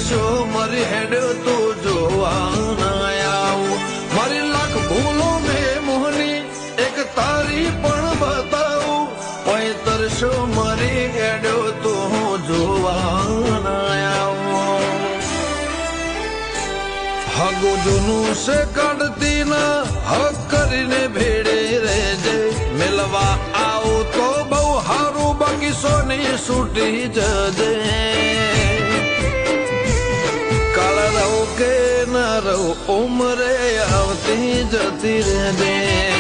તરસો મારી હેડ તો જોવા ના આવું મારી લાખ ભૂલો મેં મોહની એક તારી પણ બતાવું ઓય તરસો મારી હેડ તો જોવા ના આવું હગો જૂનું છે કાઢતી ના હક કરીને ભેડે રેજે મેલવા આવું તો બહુ હારું બાકી સોની છૂટી જજે કાળ રહું કે ના રહું ઉમરે આવતી જતી રહેજે